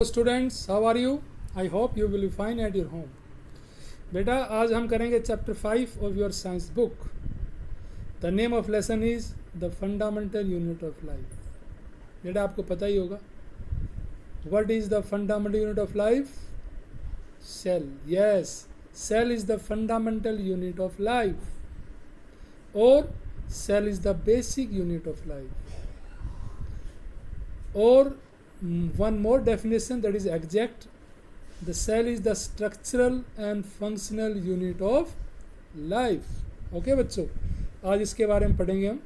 Students, how are you? I hope you will be fine at your home. बेटा, आज हम करेंगे chapter 5 of your science book. The name of lesson is the fundamental unit of life. बेटा, आपको पता ही होगा what is the fundamental unit of life? Cell. Yes, cell is the fundamental unit of life और cell is the basic unit of life. और one more definition, that is exact. The cell is the structural and functional unit of life. Okay बच्चों, आज इसके बारे में पढ़ेंगे हम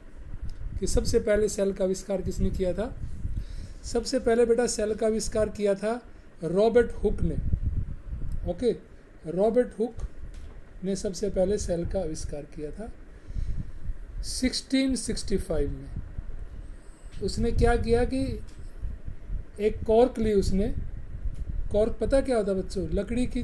कि सबसे पहले सेल का आविष्कार किसने किया था. सबसे पहले बेटा सेल का आविष्कार किया था रॉबर्ट हुक ने. ओके, रॉबर्ट हुक ने सबसे पहले सेल का आविष्कार किया था 1665 में. उसने क्या किया कि एक कॉर्क ली उसने. कॉर्क पता क्या होता है बच्चों? लकड़ी की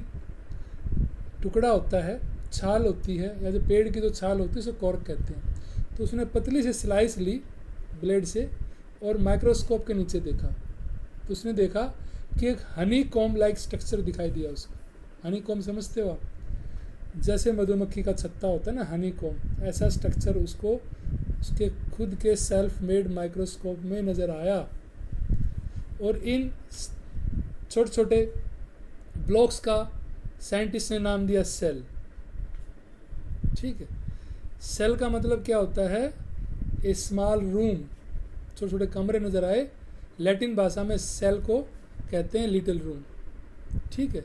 टुकड़ा होता है, छाल होती है, या जो पेड़ की जो छाल होती है उसे कॉर्क कहते हैं. तो उसने पतली सी स्लाइस ली ब्लेड से और माइक्रोस्कोप के नीचे देखा. तो उसने देखा कि एक हनी कॉम्ब लाइक स्ट्रक्चर दिखाई दिया उसको. हनी कॉम्ब समझते हो आप? जैसे मधुमक्खी का छत्ता होता है ना, हनी कॉम्ब, ऐसा स्ट्रक्चर उसको उसके खुद के सेल्फ मेड माइक्रोस्कोप में नज़र आया. और इन छोटे छोटे ब्लॉक्स का साइंटिस्ट ने नाम दिया सेल. ठीक है, सेल का मतलब क्या होता है? ए स्मॉल रूम, छोटे छोटे कमरे नज़र आए. लैटिन भाषा में सेल को कहते हैं लिटिल रूम. ठीक है,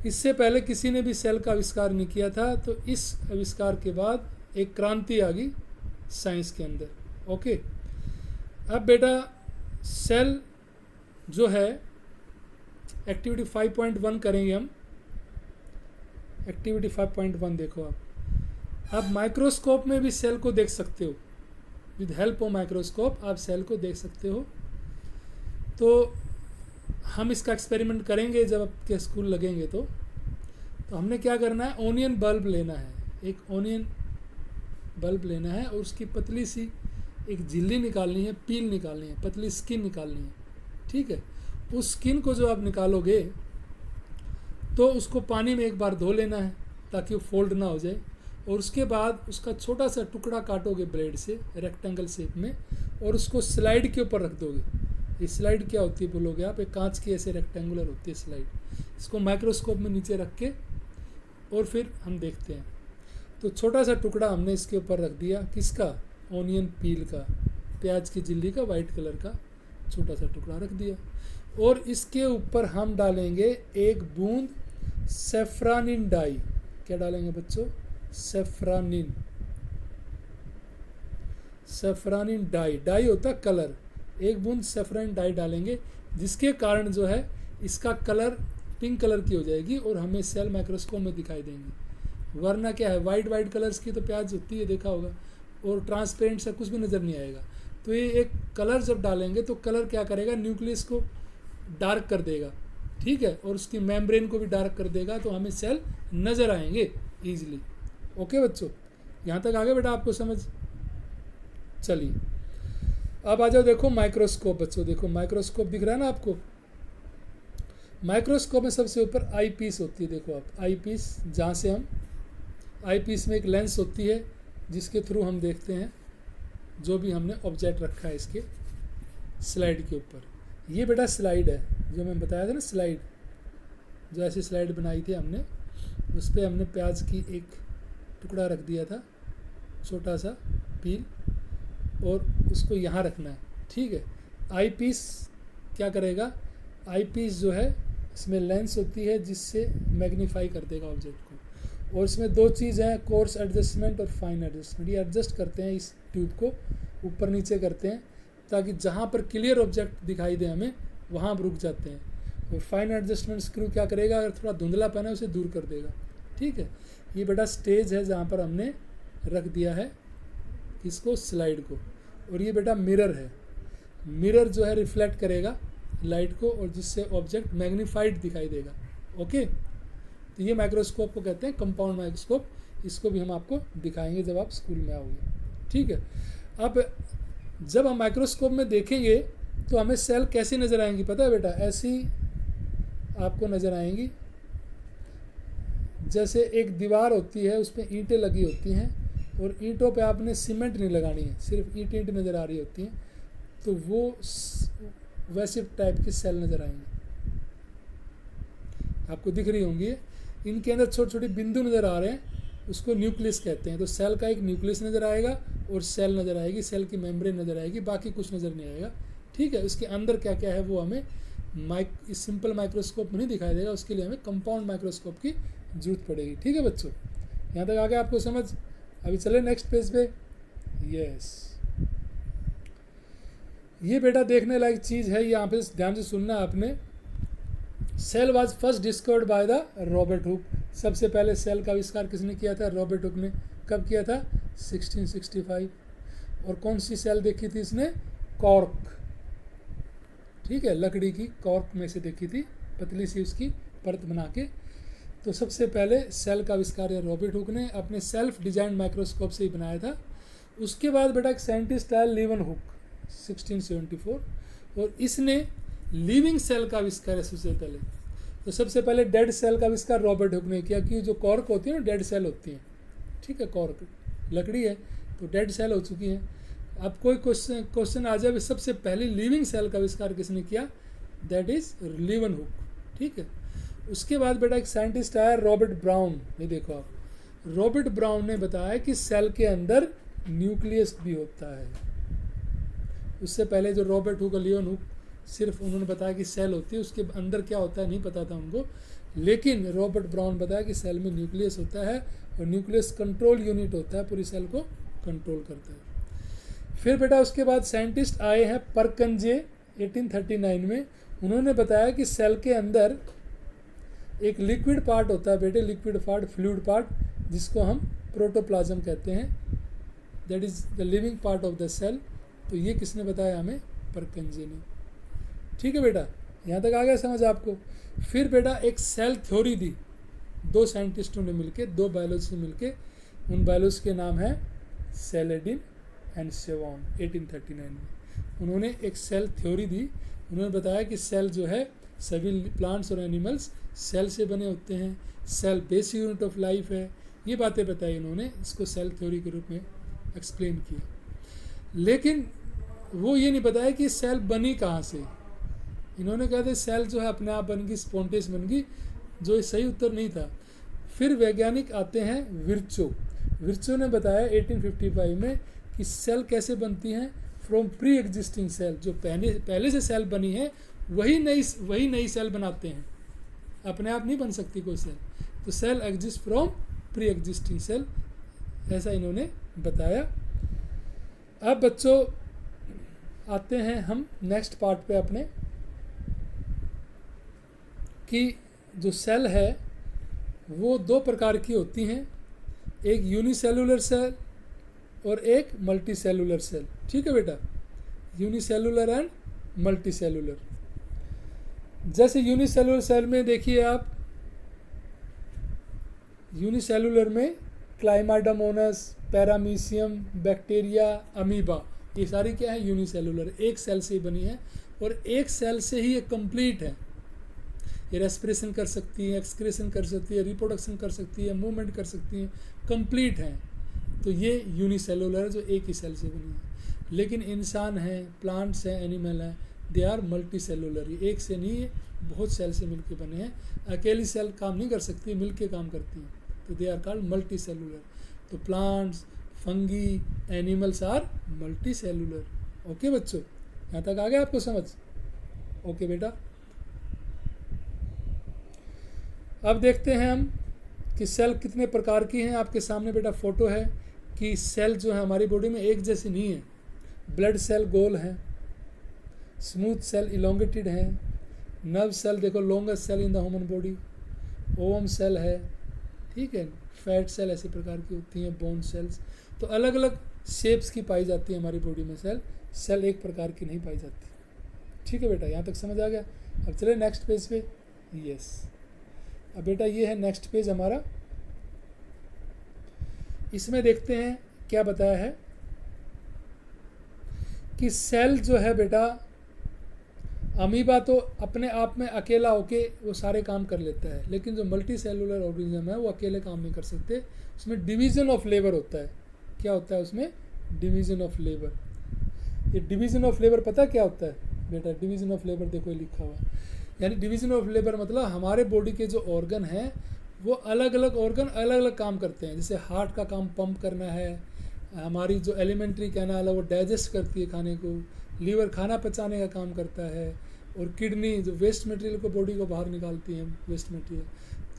इससे पहले किसी ने भी सेल का आविष्कार नहीं किया था. तो इस आविष्कार के बाद एक क्रांति आ गई साइंस के अंदर. ओके, अब बेटा सेल जो है एक्टिविटी 5.1 करेंगे हम. एक्टिविटी 5.1 देखो आप माइक्रोस्कोप में भी सेल को देख सकते हो. विद हेल्प ऑफ माइक्रोस्कोप आप सेल को देख सकते हो. तो हम इसका एक्सपेरिमेंट करेंगे जब आपके स्कूल लगेंगे. तो हमने क्या करना है, ओनियन बल्ब लेना है. एक ओनियन बल्ब लेना है और उसकी पतली सी एक झिल्ली निकालनी है, पील निकालनी है, पतली स्किन निकालनी है. ठीक है, उस स्किन को जो आप निकालोगे तो उसको पानी में एक बार धो लेना है ताकि वो फोल्ड ना हो जाए. और उसके बाद उसका छोटा सा टुकड़ा काटोगे ब्लेड से रेक्टेंगल शेप में और उसको स्लाइड के ऊपर रख दोगे. ये स्लाइड क्या होती है बोलोगे आप? एक कांच की ऐसे रेक्टेंगुलर होती है स्लाइड. इसको माइक्रोस्कोप में नीचे रख के और फिर हम देखते हैं. तो छोटा सा टुकड़ा हमने इसके ऊपर रख दिया. किसका? ओनियन पील का, प्याज की झिल्ली का, वाइट कलर का छोटा सा टुकड़ा रख दिया. और इसके ऊपर हम डालेंगे एक बूंद सेफ्रानिन डाई. क्या डालेंगे बच्चों? सेफ्रानिन. सेफ्रानिन डाई. डाई होता है कलर. एक बूंद सेफ्रानिन डाई डालेंगे जिसके कारण जो है इसका कलर पिंक कलर की हो जाएगी और हमें सेल माइक्रोस्कोप में दिखाई देंगी. वरना क्या है, वाइट वाइट कलर्स की तो प्याज होती है, देखा होगा, और ट्रांसपेरेंट से कुछ भी नज़र नहीं आएगा. तो ये एक कलर जब डालेंगे तो कलर क्या करेगा, न्यूक्लियस को डार्क कर देगा. ठीक है, और उसकी मेम्ब्रेन को भी डार्क कर देगा. तो हमें सेल नज़र आएंगे ईजिली. ओके बच्चों, यहाँ तक आगे बेटा आपको समझ? चलिए अब आ जाओ. देखो माइक्रोस्कोप बच्चों, देखो माइक्रोस्कोप दिख रहा है ना आपको? माइक्रोस्कोप में सबसे ऊपर आई पीस होती है. देखो आप, आई पीस, जहाँ से हम आई पीस में एक लेंस होती है जिसके थ्रू हम देखते हैं जो भी हमने ऑब्जेक्ट रखा है इसके स्लाइड के ऊपर. ये बेटा स्लाइड है जो मैं बताया था ना, स्लाइड, जो ऐसी स्लाइड बनाई थी हमने, उस पर हमने प्याज की एक टुकड़ा रख दिया था, छोटा सा पील, और उसको यहाँ रखना है. ठीक है, आई पीस क्या करेगा? आई पीस जो है इसमें लेंस होती है जिससे मैग्नीफाई कर देगा ऑब्जेक्ट को. और इसमें दो चीज़ हैं, कोर्स एडजस्टमेंट और फाइन एडजस्टमेंट. ये एडजस्ट करते हैं इस ट्यूब को, ऊपर नीचे करते हैं ताकि जहाँ पर क्लियर ऑब्जेक्ट दिखाई दे हमें वहाँ आप रुक जाते हैं. और फाइन एडजस्टमेंट स्क्रू क्या करेगा, अगर थोड़ा धुंधलापन है उसे दूर कर देगा. ठीक है, ये बेटा स्टेज है जहाँ पर हमने रख दिया है इसको, स्लाइड को. और ये बेटा मिरर है. मिरर जो है रिफ्लेक्ट करेगा लाइट को और जिससे ऑब्जेक्ट मैग्नीफाइड दिखाई देगा. ओके, तो ये माइक्रोस्कोप को कहते हैं कंपाउंड माइक्रोस्कोप. इसको भी हम आपको दिखाएंगे जब आप स्कूल में आओगे. ठीक है, अब जब हम माइक्रोस्कोप में देखेंगे तो हमें सेल कैसी नज़र आएंगी पता है बेटा? ऐसी आपको नज़र आएंगी। जैसे एक दीवार होती है, उस पर ईंटें लगी होती हैं और ईंटों पे आपने सीमेंट नहीं लगानी है, सिर्फ ईंट ईंट नज़र आ रही होती हैं, तो वो वैसे टाइप के सेल नज़र आएंगे, आपको दिख रही होंगी। इनके अंदर छोटे छोटे बिंदु नज़र आ रहे हैं, उसको न्यूक्लियस कहते हैं। तो सेल का एक न्यूक्लियस नज़र आएगा और सेल नज़र आएगी, सेल की मेम्ब्रेन नज़र आएगी, बाकी कुछ नज़र नहीं आएगा। ठीक है, उसके अंदर क्या क्या है वो हमें सिंपल माइक्रोस्कोप में नहीं दिखाई देगा, उसके लिए हमें कंपाउंड माइक्रोस्कोप की जरूरत पड़ेगी। ठीक है बच्चों, यहाँ तक आ गया आपको समझ। अभी चले नेक्स्ट पेज पे। यस, ये बेटा देखने लायक चीज़ है, यहाँ पे ध्यान से सुनना आपने। Cell was first discovered by the Robert Hooke. सबसे पहले सेल का आविष्कार किसने किया था? रॉबर्ट हुक ने। कब किया था? 1665। और कौन सी सेल देखी थी इसने? कॉर्क। ठीक है, लकड़ी की कॉर्क में से देखी थी, पतली सी उसकी परत बना के। तो सबसे पहले सेल का आविष्कार रॉबर्ट हुक ने अपने सेल्फ डिजाइन माइक्रोस्कोप से ही बनाया था। उसके बाद बेटा एक साइंटिस्ट आया लीवन हुक 1674, और इसने लिविंग सेल का आविष्कार है सबसे पहले। तो सबसे पहले डेड सेल का आविष्कार रॉबर्ट हुक ने किया, कि जो कॉर्क होती है ना, डेड सेल होती हैं। ठीक है, कॉर्क लकड़ी है तो डेड सेल हो चुकी हैं। अब कोई क्वेश्चन आ जाए, सबसे पहले लिविंग सेल का आविष्कार किसने किया? That is Leeuwenhoek. ठीक है, उसके बाद बेटा एक साइंटिस्ट आया रॉबर्ट ब्राउन। ये देखो आप, रॉबर्ट ब्राउन ने बताया कि सेल के अंदर न्यूक्लियस भी होता है। उससे पहले जो रॉबर्ट हुक और लिवन हुक, सिर्फ उन्होंने बताया कि सेल होती है, उसके अंदर क्या होता है नहीं पता था उनको। लेकिन रॉबर्ट ब्राउन बताया कि सेल में न्यूक्लियस होता है और न्यूक्लियस कंट्रोल यूनिट होता है, पूरी सेल को कंट्रोल करता है। फिर बेटा उसके बाद साइंटिस्ट आए हैं परकंजे 1839 में। उन्होंने बताया कि सेल के अंदर एक लिक्विड पार्ट होता है बेटे, लिक्विड पार्ट, फ्लूइड पार्ट, जिसको हम प्रोटोप्लाज्म कहते हैं। That is the living part of the cell. तो ये किसने बताया हमें? परकंजे ने। ठीक है बेटा, यहाँ तक आ गया समझ आपको। फिर बेटा एक सेल थ्योरी दी, दो साइंटिस्टों ने मिलके, दो बायोलॉजिस्ट ने मिलके। उन बायोलॉजिस्ट के नाम है सेलेडिन एंड सेवॉन। 1839 में उन्होंने एक सेल थ्योरी दी। उन्होंने बताया कि सेल जो है, सभी प्लांट्स और एनिमल्स सेल से बने होते हैं, cell basic unit of life है। ये बातें बताई उन्होंने, इसको सेल थ्योरी के रूप में एक्सप्लेन किया। लेकिन वो ये नहीं बताया कि सेल बनी कहाँ से। इन्होंने कहा था सेल जो है अपने आप बन गई, स्पॉन्टेनियस बन गई, जो सही उत्तर नहीं था। फिर वैज्ञानिक आते हैं विर्चो। विर्चो ने बताया 1855 में कि सेल कैसे बनती हैं, फ्रॉम प्री एग्जिस्टिंग सेल। जो पहले से सेल बनी है वही नई सेल बनाते हैं, अपने आप नहीं बन सकती कोई सेल। तो cell exist from pre existing cell, ऐसा इन्होंने बताया। अब बच्चों आते हैं हम नेक्स्ट पार्ट पे अपने, कि जो सेल है वो दो प्रकार की होती हैं, एक यूनिसेलुलर सेल और एक मल्टी सेलुलर सेल। ठीक है बेटा, यूनिसेलुलर एंड मल्टी सेलुलर। जैसे यूनिसेलुलर सेल में देखिए आप, यूनिसेलुलर में क्लाइमाडोमोनास, पैरामीशियम, बैक्टीरिया, अमीबा, ये सारी क्या है? यूनिसेलुलर, एक सेल से ही बनी है और एक सेल से ही ये कंप्लीट है। ये रेस्पिरेशन कर सकती है, एक्सक्रेशन कर सकती है, रिप्रोडक्शन कर सकती है, मूवमेंट कर सकती है, कंप्लीट है। तो ये यूनिसेलुलर जो एक ही सेल से बनी है। लेकिन इंसान हैं, प्लांट्स हैं, एनिमल हैं, दे आर मल्टी सेलुलर। ये एक से नहीं है, बहुत सेल से मिलके बने हैं। अकेली सेल काम नहीं कर सकती, मिलके काम करती हैं, तो they are called multicellular. तो plants, fungi, animals are multicellular. Okay बच्चों, यहाँ तक आ गया आपको समझ? ओके बेटा, अब देखते हैं हम कि सेल कितने प्रकार की हैं। आपके सामने बेटा फोटो है कि सेल जो है हमारी बॉडी में एक जैसी नहीं है। ब्लड सेल गोल है, स्मूथ सेल इलोंगेटेड है, नर्व सेल देखो longest cell in the human body, ovum cell है, ठीक है, फैट सेल ऐसे प्रकार की होती हैं, बोन सेल्स। तो अलग अलग शेप्स की पाई जाती है हमारी बॉडी में सेल एक प्रकार की नहीं पाई जाती। ठीक है बेटा, यहाँ तक समझ आ गया। अब चले नेक्स्ट पेज पे। यस, अब बेटा ये है नेक्स्ट पेज हमारा। इसमें देखते हैं क्या बताया है कि सेल जो है बेटा अमीबा तो अपने आप में अकेला होके वो सारे काम कर लेता है, लेकिन जो मल्टी सेलुलर ऑर्गेनिज्म है वो अकेले काम नहीं कर सकते, उसमें डिवीज़न ऑफ लेबर होता है। क्या होता है उसमें? Division of labour. ये डिवीज़न ऑफ लेबर पता क्या होता है बेटा? डिवीज़न ऑफ लेबर देखो ये लिखा हुआ है, यानी डिवीज़न ऑफ लेबर मतलब हमारे बॉडी के जो ऑर्गन हैं वो अलग अलग ऑर्गन अलग अलग काम करते हैं। जैसे हार्ट का काम पंप करना है, हमारी जो एलिमेंट्री कैनाल है वो डाइजेस्ट करती है खाने को, लीवर खाना पचाने का काम करता है, और किडनी जो वेस्ट मटेरियल को बॉडी को बाहर निकालती है वेस्ट मटेरियल।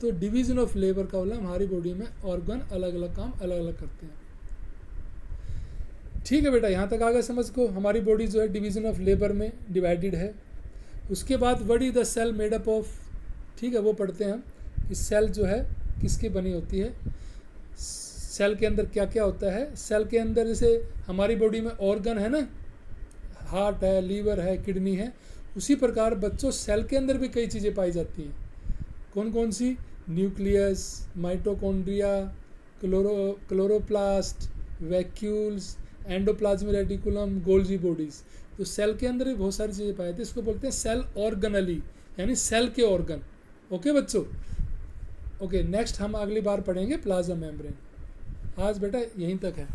तो डिवीज़न ऑफ लेबर का मतलब हमारी बॉडी में ऑर्गन अलग अलग काम अलग अलग करते हैं। ठीक है बेटा, यहाँ तक आ गए समझ को? हमारी बॉडी जो है डिवीज़न ऑफ लेबर में डिवाइडेड है। उसके बाद what is the cell made up of, ठीक है, वो पढ़ते हैं हम कि सेल जो है किसकी बनी होती है, सेल के अंदर क्या क्या होता है। सेल के अंदर जैसे हमारी बॉडी में ऑर्गन है ना, हार्ट है, लीवर है, किडनी है, उसी प्रकार बच्चों सेल के अंदर भी कई चीज़ें पाई जाती हैं। कौन कौन सी? Nucleus, mitochondria, chloroplast, vacuoles, endoplasmic reticulum, Golgi bodies. तो सेल के अंदर भी बहुत सारी चीज़ें पाई जाती है, इसको बोलते हैं सेल ऑर्गनली, यानी सेल के ऑर्गन। ओके बच्चों? ओके, नेक्स्ट हम अगली बार पढ़ेंगे प्लाज्मा मेम्ब्रेन। आज बेटा यहीं तक है।